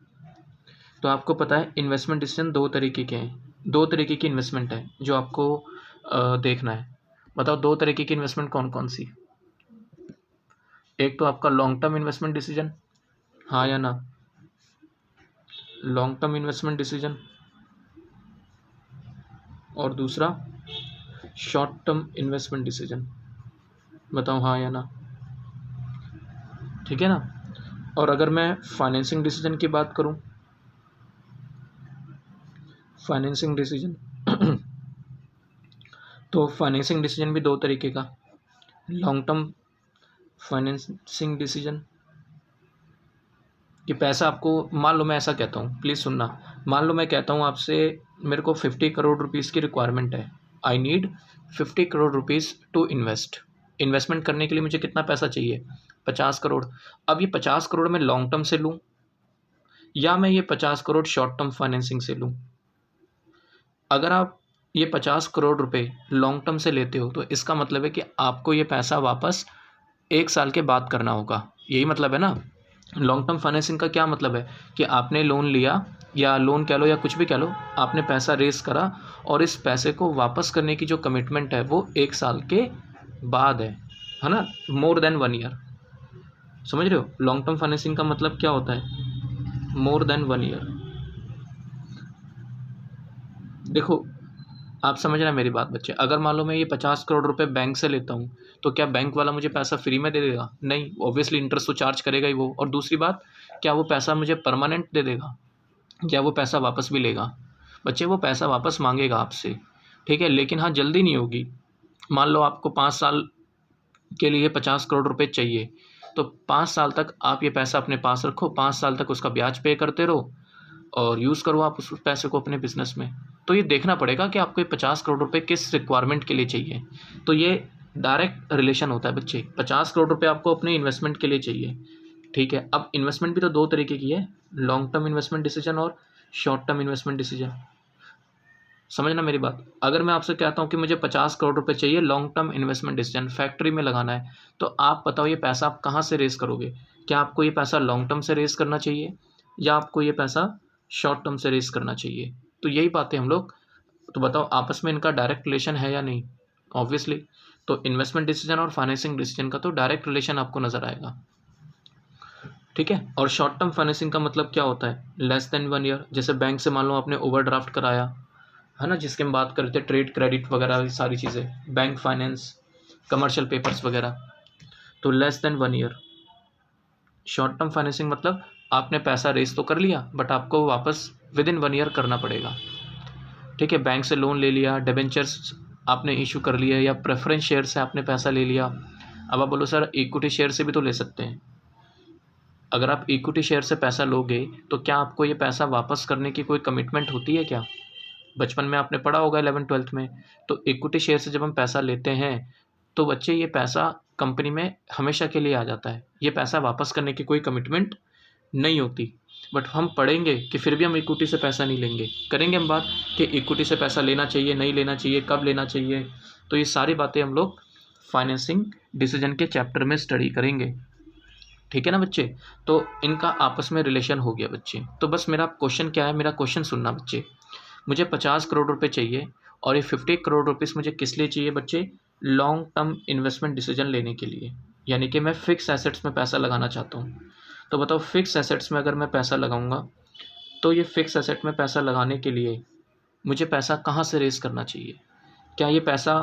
तो आपको पता है इन्वेस्टमेंट डिसीजन 2 तरीके के हैं, 2 तरीके की इन्वेस्टमेंट है जो आपको देखना है। बताओ 2 तरीके की इन्वेस्टमेंट कौन कौन सी। एक तो आपका लॉन्ग टर्म इन्वेस्टमेंट डिसीजन, हाँ या ना, लॉन्ग टर्म इन्वेस्टमेंट डिसीजन, और दूसरा शॉर्ट टर्म इन्वेस्टमेंट डिसीजन। बताओ हाँ या ना, ठीक है ना। और अगर मैं फाइनेंसिंग डिसीजन की बात करूं, फाइनेंसिंग डिसीजन तो फाइनेंसिंग डिसीजन भी 2 तरीके का, लॉन्ग टर्म फाइनेंसिंग डिसीजन कि पैसा आपको, मान लो मैं ऐसा कहता हूँ, प्लीज़ सुनना, मान लो मैं कहता हूँ आपसे मेरे को 50 करोड़ रुपीज़ की रिक्वायरमेंट है, I need 50 crore rupees to investment करने के लिए मुझे कितना पैसा चाहिए, 50 करोड़। अब ये 50 करोड़ मैं लॉन्ग टर्म से लूँ या मैं ये 50 करोड़ शॉर्ट टर्म फाइनेंसिंग से लूँ। अगर आप ये 50 करोड़ रुपए लॉन्ग टर्म से लेते हो तो इसका मतलब है कि आपको ये पैसा वापस 1 साल के बाद करना होगा, यही मतलब है ना। लॉन्ग टर्म फाइनेंसिंग का क्या मतलब है कि आपने लोन लिया, या लोन कह लो या कुछ भी कह लो, आपने पैसा रेस करा और इस पैसे को वापस करने की जो कमिटमेंट है वो 1 साल के बाद है ना, मोर देन 1 ईयर। समझ रहे हो, लॉन्ग टर्म फाइनेंसिंग का मतलब क्या होता है, मोर देन 1 ईयर। देखो आप समझ रहे हैं मेरी बात बच्चे, अगर मान लो मैं ये 50 करोड़ रुपए बैंक से लेता हूँ तो क्या बैंक वाला मुझे पैसा फ्री में दे देगा, नहीं, ऑब्वियसली इंटरेस्ट तो चार्ज करेगा ही वो। और दूसरी बात, क्या वो पैसा मुझे परमानेंट दे देगा, क्या वो पैसा वापस भी लेगा। बच्चे वो पैसा वापस मांगेगा आपसे, ठीक है, लेकिन हाँ जल्दी नहीं होगी। मान लो आपको 5 साल के लिए 50 करोड़ रुपए चाहिए, तो 5 साल तक आप ये पैसा अपने पास रखो, 5 साल तक उसका ब्याज पे करते रहो और यूज़ करो आप उस पैसे को अपने बिजनेस में। तो ये देखना पड़ेगा कि आपको ये 50 करोड़ रुपए किस रिक्वायरमेंट के लिए चाहिए। तो ये डायरेक्ट रिलेशन होता है बच्चे। 50 करोड़ रुपए आपको अपने इन्वेस्टमेंट के लिए चाहिए, ठीक है। अब इन्वेस्टमेंट भी तो दो तरीके की है, लॉन्ग टर्म इन्वेस्टमेंट डिसीजन और शॉर्ट टर्म इन्वेस्टमेंट डिसीजन। समझना मेरी बात। अगर मैं आपसे कहता हूँ कि मुझे 50 करोड़ रुपए चाहिए long term investment decision, factory में लगाना है, तो आप बताओ ये पैसा आप कहाँ से रेस करोगे? क्या आपको ये पैसा लॉन्ग टर्म से रेस करना चाहिए या आपको ये पैसा शॉर्ट टर्म से रेस करना चाहिए? तो यही बातें हम लोग, तो बताओ आपस में इनका डायरेक्ट रिलेशन है या नहीं? ऑब्वियसली। तो इन्वेस्टमेंट डिसीजन और फाइनेंसिंग डिसीजन का तो डायरेक्ट रिलेशन आपको नजर आएगा, ठीक है। और शॉर्ट टर्म फाइनेंसिंग का मतलब क्या होता है? Less than 1 year. जैसे बैंक से मान लो आपने ओवरड्राफ्ट कराया है ना, जिसके हम बात करते हैं, ट्रेड क्रेडिट वगैरह, ये सारी चीज़ें, बैंक फाइनेंस, कमर्शियल पेपर्स वगैरह, तो less than 1 year. Short term financing मतलब आपने पैसा रेस तो कर लिया बट आपको वापस विद इन 1 ईयर करना पड़ेगा, ठीक है। बैंक से लोन ले लिया, डिबेंचर्स आपने इशू कर लिया या प्रेफरेंस शेयर से आपने पैसा ले लिया। अब आप बोलो सर इक्विटी शेयर से भी तो ले सकते हैं। अगर आप इक्विटी शेयर से पैसा लोगे तो क्या आपको ये पैसा वापस करने की कोई कमिटमेंट होती है क्या? बचपन में आपने पढ़ा होगा 11th-12th में। तो इक्विटी शेयर से जब हम पैसा लेते हैं तो बच्चे ये पैसा कंपनी में हमेशा के लिए आ जाता है, ये पैसा वापस करने की कोई कमिटमेंट नहीं होती। बट हम पढ़ेंगे कि फिर भी हम इक्विटी से पैसा नहीं लेंगे, करेंगे हम बात कि इक्विटी से पैसा लेना चाहिए नहीं लेना चाहिए, कब लेना चाहिए। तो ये सारी बातें हम लोग फाइनेंसिंग डिसीजन के चैप्टर में स्टडी करेंगे, ठीक है ना बच्चे। तो इनका आपस में रिलेशन हो गया बच्चे। तो बस मेरा क्वेश्चन क्या है, मेरा क्वेश्चन सुनना बच्चे। मुझे 50 करोड़ रुपए चाहिए और ये 50 करोड़ रुपीस मुझे किस लिए चाहिए बच्चे? लॉन्ग टर्म इन्वेस्टमेंट डिसीजन लेने के लिए, यानी कि मैं फिक्स एसेट्स में पैसा लगाना चाहता हूँ। तो बताओ फिक्स एसेट्स में अगर मैं पैसा लगाऊंगा तो ये फिक्स एसेट में पैसा लगाने के लिए मुझे पैसा कहाँ से रेस करना चाहिए? क्या ये पैसा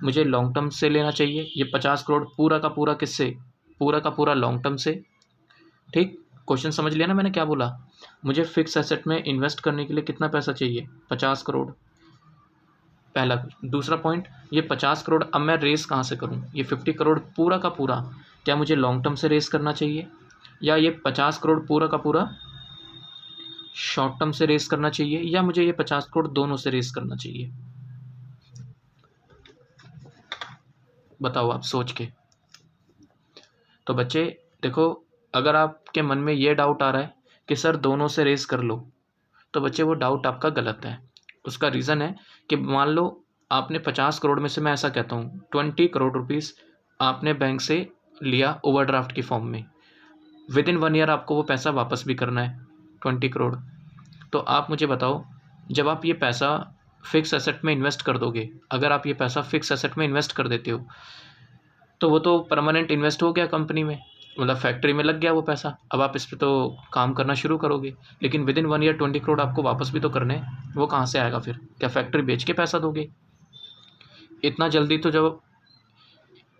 मुझे लॉन्ग टर्म से लेना चाहिए? ये 50 करोड़ पूरा का पूरा किससे? पूरा का पूरा लॉन्ग टर्म से, ठीक। क्वेश्चन समझ लिया ना मैंने क्या बोला? मुझे फिक्स एसेट में इन्वेस्ट करने के लिए कितना पैसा चाहिए? 50 करोड़। पहला। दूसरा पॉइंट, ये 50 करोड़ अब मैं रेस कहाँ से करूँ? ये 50 करोड़ पूरा का पूरा क्या मुझे लॉन्ग टर्म से रेस करना चाहिए या ये 50 करोड़ पूरा का पूरा शॉर्ट टर्म से रेस करना चाहिए या मुझे ये 50 करोड़ दोनों से रेस करना चाहिए? बताओ आप सोच के। तो बच्चे देखो, अगर आपके मन में ये डाउट आ रहा है कि सर दोनों से रेस कर लो, तो बच्चे वो डाउट आपका गलत है। उसका रीज़न है कि मान लो आपने 50 करोड़ में से, मैं ऐसा कहता हूँ 20 करोड़ रुपीज़ आपने बैंक से लिया ओवरड्राफ्ट की फॉर्म में, विद इन 1 ईयर आपको वो पैसा वापस भी करना है 20 करोड़। तो आप मुझे बताओ, जब आप ये पैसा फिक्स एसेट में इन्वेस्ट कर दोगे, अगर आप ये पैसा फिक्स एसेट में इन्वेस्ट कर देते हो तो वो तो परमानेंट इन्वेस्ट हो गया कंपनी में, मतलब फैक्ट्री में लग गया वो पैसा। अब आप इस पर तो काम करना शुरू करोगे, लेकिन विद इन 1 ईयर 20 करोड़ आपको वापस भी तो करने हैं। वो कहाँ से आएगा फिर? क्या फैक्ट्री बेच के पैसा दोगे? इतना जल्दी तो, जब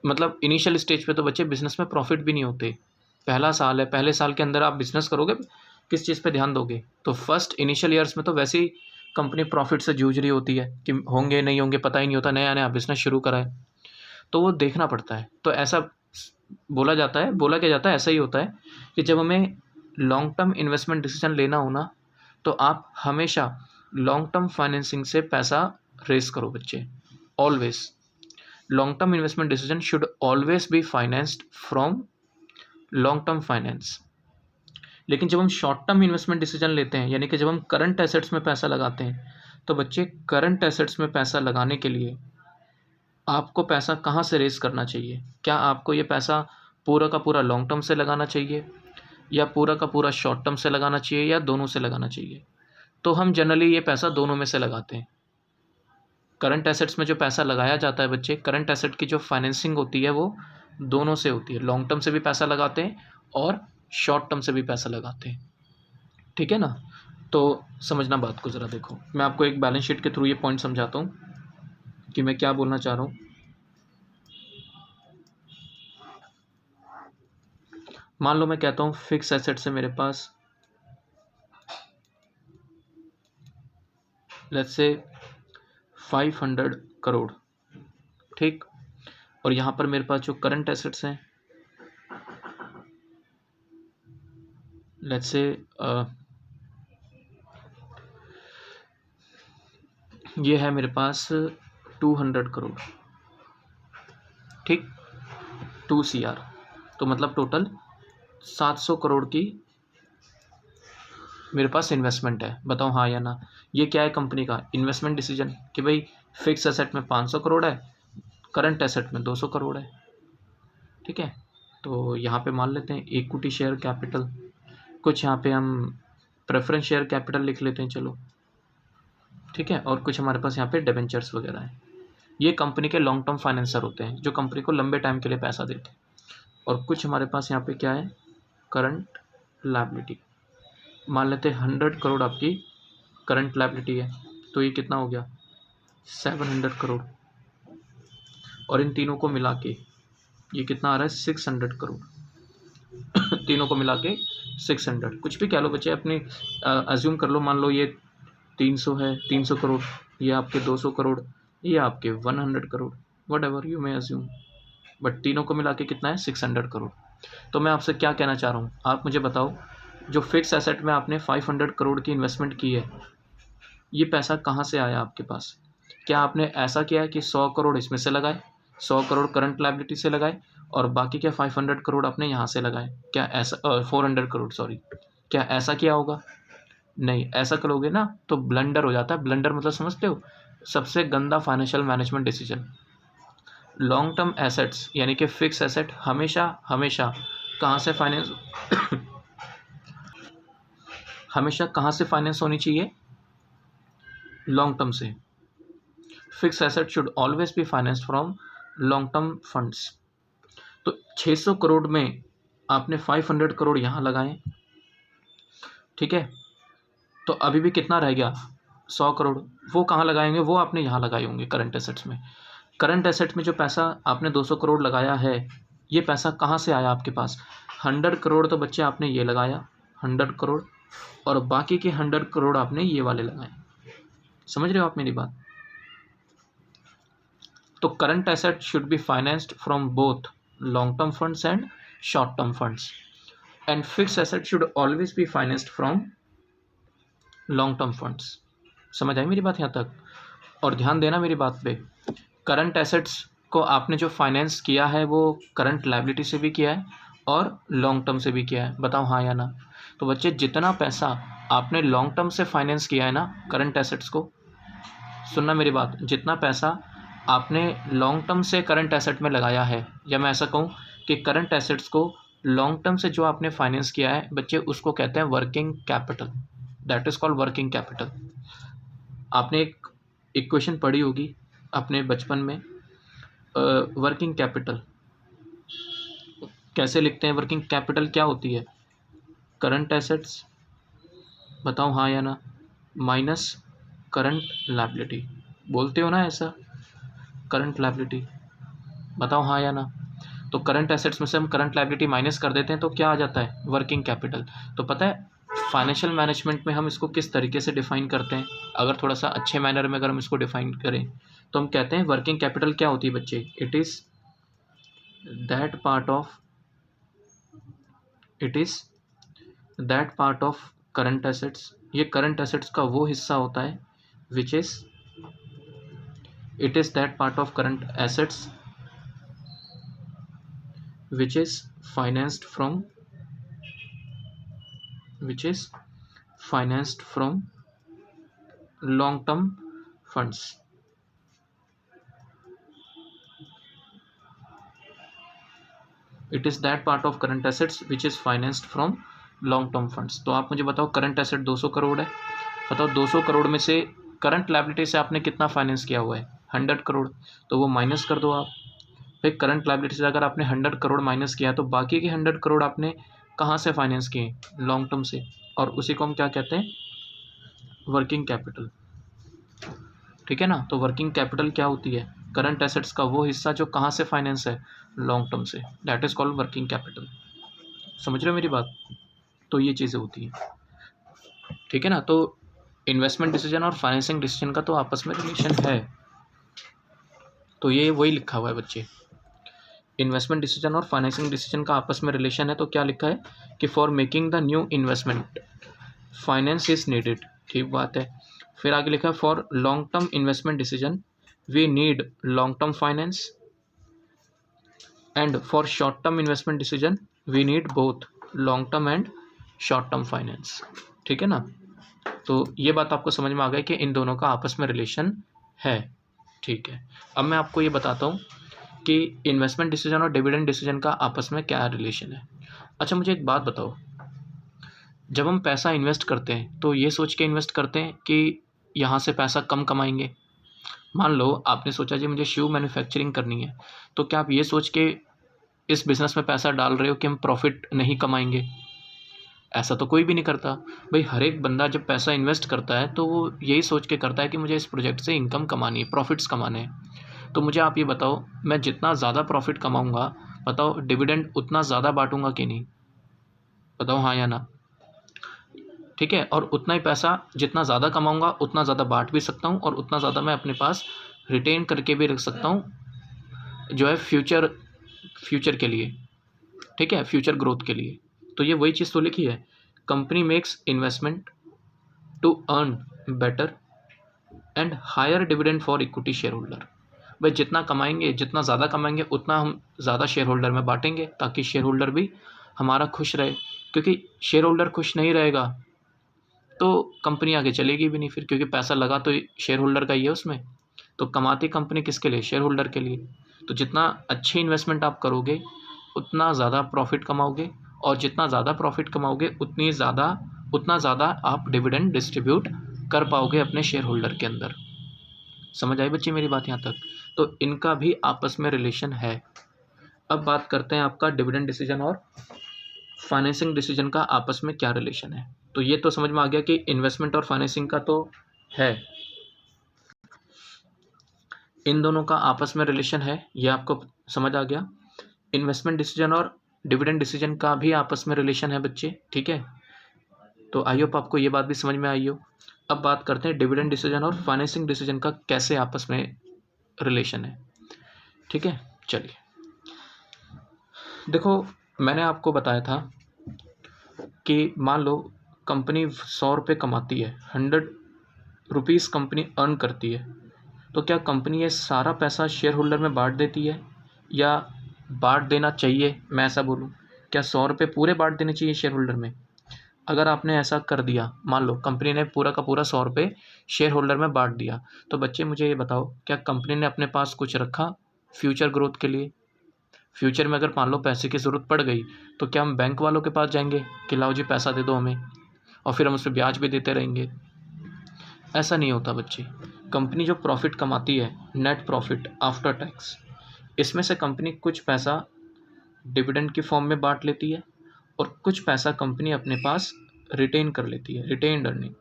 मतलब इनिशियल स्टेज पे तो बच्चे बिजनेस में प्रॉफिट भी नहीं होते। पहला साल है, पहले साल के अंदर आप बिजनेस करोगे, किस चीज़ पे ध्यान दोगे? तो फर्स्ट इनिशियल ईयर्स में तो वैसे ही कंपनी प्रॉफिट से जूझ रही होती है कि होंगे नहीं होंगे पता ही नहीं होता, नया नया बिजनेस शुरू करा है, तो वो देखना पड़ता है। तो ऐसा बोला जाता है, बोला क्या जाता है, ऐसा ही होता है कि जब हमें लॉन्ग टर्म इन्वेस्टमेंट डिसीजन लेना हो ना, तो आप हमेशा लॉन्ग टर्म फाइनेंसिंग से पैसा रेस करो बच्चे, always. Long term investment decision should always be financed from long term finance. लेकिन जब हम शॉर्ट टर्म इन्वेस्टमेंट डिसीजन लेते हैं, यानी कि जब हम करंट एसेट्स में पैसा लगाते हैं, तो बच्चे करंट एसेट्स में पैसा लगाने के लिए आपको पैसा कहाँ से रेस करना चाहिए? क्या आपको ये पैसा पूरा का पूरा लॉन्ग टर्म से लगाना चाहिए या पूरा का पूरा शॉर्ट टर्म से लगाना चाहिए या दोनों से लगाना चाहिए? तो हम जनरली ये पैसा दोनों में से लगाते हैं। करंट एसेट्स में जो पैसा लगाया जाता है बच्चे, करंट एसेट की जो फाइनेंसिंग होती है वो दोनों से होती है, लॉन्ग टर्म से भी पैसा लगाते हैं और शॉर्ट टर्म से भी पैसा लगाते हैं, ठीक है ना। तो समझना बात को ज़रा देखो, मैं आपको एक बैलेंस शीट के थ्रू ये पॉइंट समझाता हूँ कि मैं क्या बोलना चाह रहा हूँ। मान लो मैं कहता हूँ फिक्स एसेट से मेरे पास लेट्स से 500 करोड़, ठीक। और यहाँ पर मेरे पास जो करंट एसेट्स हैं, लेट्स से ये है मेरे पास 200 करोड़, ठीक, 2 CR, तो मतलब टोटल 700 करोड़ की मेरे पास इन्वेस्टमेंट है। बताओ हाँ या ना। ये क्या है कंपनी का इन्वेस्टमेंट डिसीजन कि भाई फिक्स एसेट में 500 करोड़ है, करंट एसेट में 200 करोड़ है। ठीक है, तो यहाँ पे मान लेते हैं इक्विटी शेयर कैपिटल, कुछ यहाँ पे हम प्रेफरेंस शेयर कैपिटल लिख लेते हैं, चलो ठीक है, और कुछ हमारे पास यहाँ पे डिबेंचर्स वगैरह है। ये कंपनी के लॉन्ग टर्म फाइनेंसर होते हैं जो कंपनी को लंबे टाइम के लिए पैसा देते हैं। और कुछ हमारे पास यहाँ पे क्या है, करंट लायबिलिटी, मान लेते हैं 100 करोड़ आपकी करंट लायबिलिटी है, तो ये कितना हो गया 700 करोड़, और इन तीनों को मिला के ये कितना आ रहा है 600 करोड़ तीनों को मिला के 600, कुछ भी कह लो बच्चे, अपनी अज्यूम कर लो, मान लो ये 300 है, 300 करोड़, ये आपके 200 करोड़, ये आपके 100 crore, what ever you may assume, but तीनों को मिला के कितना है 600 करोड़। तो मैं आपसे क्या कहना चाह रहा हूँ, आप मुझे बताओ, जो फिक्स एसेट में आपने 500 करोड़ की इन्वेस्टमेंट की है, ये पैसा कहाँ से आया आपके पास? क्या आपने ऐसा किया है कि 100 करोड़ इसमें से लगाए, 100 करोड़ करंट लायबिलिटी से लगाए, और बाकी क्या 500 करोड़ आपने यहाँ से लगाए? क्या ऐसा 400 करोड़ सॉरी, क्या ऐसा किया होगा? नहीं, ऐसा करोगे ना तो ब्लंडर हो जाता है। ब्लंडर मतलब समझते हो, सबसे गंदा financial management decision. Long term assets यानी कि फिक्स एसेट हमेशा हमेशा कहाँ से फाइनेंस हमेशा कहाँ से फाइनेंस होनी चाहिए? लॉन्ग टर्म से। Fix asset should always be financed from long term funds. तो 600 करोड़ में आपने 500 करोड़ यहाँ लगाए, ठीक है, तो अभी भी कितना रह गया 100 करोड़, वो कहाँ लगाएंगे? वो आपने यहाँ लगाए होंगे करंट एसेट्स में। करंट एसेट में जो पैसा आपने 200 करोड़ लगाया है, ये पैसा कहाँ से आया आपके पास? 100 करोड़ तो बच्चे आपने ये लगाया 100 करोड़, और बाकी के 100 करोड़ आपने ये वाले लगाए। समझ रहे हो आप मेरी बात? तो current asset should be financed from both long term funds and short term funds, and fix asset should always be financed from long term funds. समझ आई मेरी बात यहाँ तक? और ध्यान देना मेरी बात पे, करंट एसेट्स को आपने जो फाइनेंस किया है वो करंट लायबिलिटी से भी किया है और लॉन्ग टर्म से भी किया है। बताओ हाँ या ना। तो बच्चे जितना पैसा आपने लॉन्ग टर्म से फाइनेंस किया है ना करंट एसेट्स को, सुनना मेरी बात, जितना पैसा आपने लॉन्ग टर्म से करंट एसेट में लगाया है, या मैं ऐसा कहूँ कि करंट एसेट्स को लॉन्ग टर्म से जो आपने फाइनेंस किया है बच्चे, उसको कहते हैं working capital, that is called working capital. आपने एक इक्वेशन पढ़ी होगी अपने बचपन में, वर्किंग कैपिटल कैसे लिखते हैं? वर्किंग कैपिटल क्या होती है? करंट एसेट्स, बताओ हाँ या ना, माइनस करंट लायबिलिटी। बोलते हो ना ऐसा, करंट लायबिलिटी, बताओ हाँ या ना। तो करंट एसेट्स में से हम करंट लायबिलिटी माइनस कर देते हैं तो क्या आ जाता है? Working capital. तो पता है फाइनेंशियल मैनेजमेंट में हम इसको किस तरीके से डिफाइन करते हैं? अगर थोड़ा सा अच्छे मैनर में अगर हम इसको डिफाइन करें तो हम कहते हैं वर्किंग कैपिटल क्या होती है बच्चे? It is that part of current assets, ये करंट एसेट्स का वो हिस्सा होता है which is it is that part of current assets which is financed from long term funds. It is that part of current assets which is financed from long term funds. तो आप मुझे बताओ, current asset 200 crore है, बताओ 200 करोड़ में से current liability से आपने कितना फाइनेंस किया हुआ है? 100 करोड़, तो वो माइनस कर दो आप। फिर करंट लायबिलिटी से अगर आपने 100 करोड़ माइनस किया तो बाकी के 100 करोड़ आपने कहाँ से फाइनेंस किए? लॉन्ग टर्म से, और उसी को हम क्या कहते हैं? Working capital. ठीक है ना? तो वर्किंग कैपिटल क्या होती है? करंट एसेट्स का वो हिस्सा जो कहाँ से फाइनेंस है? लॉन्ग टर्म से, that is called working capital. समझ रहे हो मेरी बात? तो ये चीज़ें होती हैं, ठीक है ना? तो इन्वेस्टमेंट डिसीजन और फाइनेंसिंग डिसीजन का तो आपस में रिलेशन है, तो ये वही लिखा हुआ है बच्चे, इन्वेस्टमेंट डिसीजन और फाइनेंसिंग डिसीजन का आपस में रिलेशन है। तो क्या लिखा है कि for making the new investment finance is needed, ठीक बात है। फिर आगे लिखा है for long term investment decision we need long term finance, and for short term investment decision we need both long term and short term finance. ठीक है ना। तो ये बात आपको समझ में आ गई कि इन दोनों का आपस में रिलेशन है। ठीक है, अब मैं आपको ये बताता हूँ कि इन्वेस्टमेंट डिसीजन और डिविडेंड डिसीजन का आपस में क्या रिलेशन है। अच्छा मुझे एक बात बताओ, जब हम पैसा इन्वेस्ट करते हैं तो ये सोच के इन्वेस्ट करते हैं कि यहाँ से पैसा कम कमाएंगे। मान लो आपने सोचा जी मुझे शू मैन्युफैक्चरिंग करनी है, तो क्या आप ये सोच के इस बिज़नेस में पैसा डाल रहे हो कि हम प्रॉफिट नहीं कमाएंगे? ऐसा तो कोई भी नहीं करता। भाई हर एक बंदा जब पैसा इन्वेस्ट करता है तो वो यही सोच के करता है कि मुझे इस प्रोजेक्ट से इनकम कमानी है, प्रॉफिट्स कमाने हैं। तो मुझे आप ये बताओ, मैं जितना ज़्यादा प्रॉफिट कमाऊँगा, बताओ डिविडेंड उतना ज़्यादा बाँटूँगा कि नहीं? बताओ हाँ या ना? ठीक है, और उतना ही पैसा जितना ज़्यादा कमाऊँगा उतना ज़्यादा बाँट भी सकता हूँ और उतना ज़्यादा मैं अपने पास रिटेन करके भी रख सकता हूँ, जो है फ्यूचर के लिए। ठीक है, फ्यूचर ग्रोथ के लिए। तो ये वही चीज़ तो लिखी है, company makes investment to earn better and higher dividend for equity share holder. भाई जितना कमाएंगे, जितना ज़्यादा कमाएंगे उतना हम ज़्यादा शेयर होल्डर में बांटेंगे, ताकि शेयर होल्डर भी हमारा खुश रहे। क्योंकि शेयर होल्डर खुश नहीं रहेगा तो कंपनी आगे चलेगी भी नहीं फिर, क्योंकि पैसा लगा तो शेयर होल्डर का ही है उसमें। तो कमाती कंपनी किसके लिए? शेयर होल्डर के लिए। तो जितना अच्छी इन्वेस्टमेंट आप करोगे उतना ज़्यादा प्रॉफिट कमाओगे, और जितना ज़्यादा प्रॉफिट कमाओगे उतना ज़्यादा आप डिविडेंड डिस्ट्रीब्यूट कर पाओगे अपने शेयर होल्डर के अंदर। समझ आई बच्चे मेरी बात यहाँ तक? तो इनका भी आपस में रिलेशन है। अब बात करते हैं आपका डिविडेंड डिसीजन और फाइनेंसिंग डिसीजन का आपस में क्या रिलेशन है। तो ये तो समझ में आ गया कि इन्वेस्टमेंट और फाइनेंसिंग का तो है, इन दोनों का आपस में रिलेशन है, ये आपको समझ आ गया। इन्वेस्टमेंट डिसीजन और डिविडेंड डिसीजन का भी आपस में रिलेशन है बच्चे। ठीक है, तो आई होप आपको ये बात भी समझ में आई हो। अब बात करते हैं डिविडेंड डिसीजन और फाइनेंसिंग डिसीजन का कैसे आपस में रिलेशन है। ठीक है, चलिए देखो, मैंने आपको बताया था कि मान लो कंपनी 100 रुपये कमाती है, 100 रुपीज़ कंपनी अर्न करती है, तो क्या कंपनी ये सारा पैसा शेयर होल्डर में बांट देती है, या बांट देना चाहिए? मैं ऐसा बोलूँ, क्या 100 रुपये पूरे बांट देने चाहिए शेयर होल्डर में? अगर आपने ऐसा कर दिया, मान लो कंपनी ने पूरा का पूरा 100 रुपये शेयर होल्डर में बांट दिया, तो बच्चे मुझे ये बताओ, क्या कंपनी ने अपने पास कुछ रखा फ्यूचर ग्रोथ के लिए? फ्यूचर में अगर मान लो पैसे की ज़रूरत पड़ गई, तो क्या हम बैंक वालों के पास जाएंगे कि लाओ जी पैसा दे दो हमें, और फिर हम उस पर ब्याज भी देते रहेंगे? ऐसा नहीं होता बच्चे। कंपनी जो प्रॉफिट कमाती है, नेट प्रॉफिट आफ्टर टैक्स, इसमें से कंपनी कुछ पैसा डिविडेंड की फॉर्म में बांट लेती है और कुछ पैसा कंपनी अपने पास रिटेन कर लेती है, रिटेन्ड अर्निंग।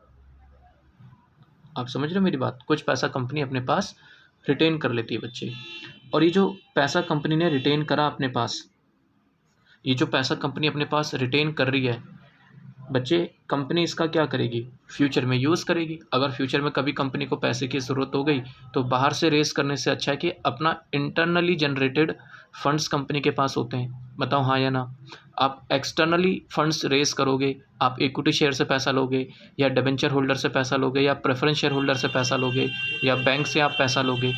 आप समझ रहे हो मेरी बात? कुछ पैसा कंपनी अपने पास रिटेन कर लेती है बच्चे। और ये जो पैसा कंपनी ने रिटेन करा अपने पास, ये जो पैसा कंपनी अपने पास रिटेन कर रही है बच्चे, कंपनी इसका क्या करेगी? फ्यूचर में यूज़ करेगी। अगर फ्यूचर में कभी कंपनी को पैसे की ज़रूरत हो गई, तो बाहर से रेस करने से अच्छा है कि अपना इंटरनली जनरेटेड फंड्स कंपनी के पास होते हैं। बताओ हाँ या ना? आप एक्सटर्नली फंड्स रेस करोगे, आप इक्विटी शेयर से पैसा लोगे, या डिबेंचर होल्डर से पैसा लोगे, या प्रेफरेंस शेयर होल्डर से पैसा लोगे, या बैंक से आप पैसा लोगे।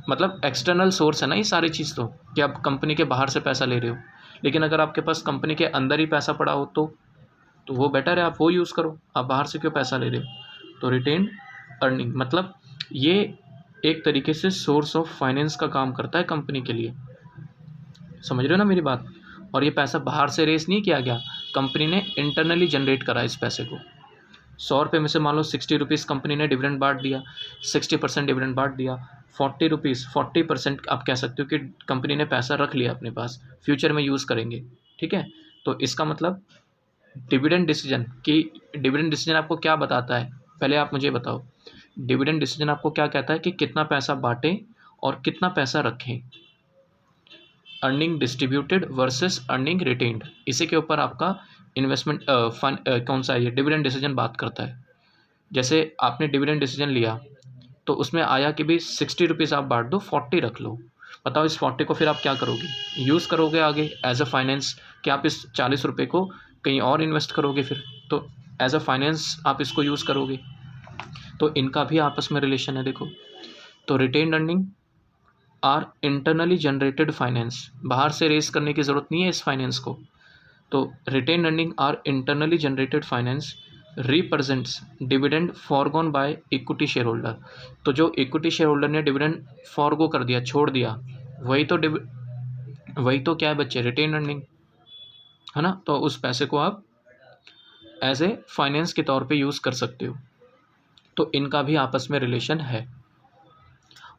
मतलब एक्सटर्नल सोर्स है ना ये सारी चीज़, तो कि आप कंपनी के बाहर से पैसा ले रहे हो। लेकिन अगर आपके पास कंपनी के अंदर ही पैसा पड़ा हो तो वो बेटर है, आप वो यूज़ करो। आप बाहर से क्यों पैसा ले रहे हो? तो रिटेन्ड अर्निंग मतलब ये एक तरीके से सोर्स ऑफ फाइनेंस का काम करता है कंपनी के लिए। समझ रहे हो ना मेरी बात? और ये पैसा बाहर से रेस नहीं किया गया, कंपनी ने इंटरनली जनरेट करा इस पैसे को। 100 रुपये में से मान लो 60 रुपीज़ कंपनी ने डिविडेंड बांट दिया, 60% डिविडेंड बांट दिया, 40 रुपीज़ 40% आप कह सकते हो कि कंपनी ने पैसा रख लिया अपने पास, फ्यूचर में यूज़ करेंगे। ठीक है, तो इसका मतलब डिविडेंड डिसीजन आपको क्या बताता है? पहले आप मुझे बताओ, डिविडेंड डिसीजन आपको क्या कहता है कि कितना पैसा बांटें और कितना पैसा रखें? Earning distributed versus earning retained, इसी के ऊपर आपका इन्वेस्टमेंट कौन सा है, ये डिविडेंड डिसीजन बात करता है। जैसे आपने डिविडेंड डिसीजन लिया तो उसमें आया कि भाई 60 रुपीज़ आप बांट दो, 40 रख लो। बताओ इस 40 को फिर आप क्या करोगे? यूज़ करोगे आगे एज अ फाइनेंस, कि आप इस 40 रुपये को कहीं और इन्वेस्ट करोगे फिर, तो एज अ फाइनेंस आप इसको यूज़ करोगे। तो इनका भी आपस में रिलेशन है देखो। तो retained earning are internally generated finance, बाहर से रेस करने की ज़रूरत नहीं है इस फाइनेंस को। तो retain earning are internally generated finance represents dividend forgone by equity share holder. तो जो इक्विटी शेयर होल्डर ने डिविडेंड फॉरगो कर दिया, छोड़ दिया, वही तो क्या है बच्चे, रिटेन अर्निंग है ना। तो उस पैसे को आप एज ए फाइनेंस के तौर पे यूज़ कर सकते हो। तो इनका भी आपस में रिलेशन है।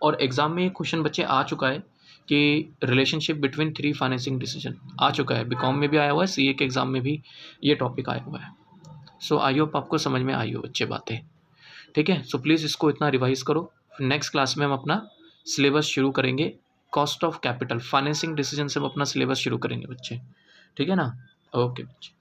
और एग्ज़ाम में ये क्वेश्चन बच्चे आ चुका है कि रिलेशनशिप बिटवीन 3 फाइनेंसिंग डिसीजन आ चुका है, बीकॉम में भी आया हुआ है, सीए के एग्ज़ाम में भी ये टॉपिक आया हुआ है। सो आई होप आपको समझ में आई हो बच्चे बातें, ठीक है। सो प्लीज़ इसको इतना रिवाइज करो। नेक्स्ट क्लास में हम अपना सिलेबस शुरू करेंगे, cost of capital financing decision से हम अपना सिलेबस शुरू करेंगे बच्चे, ठीक है ना। ओके बच्चे।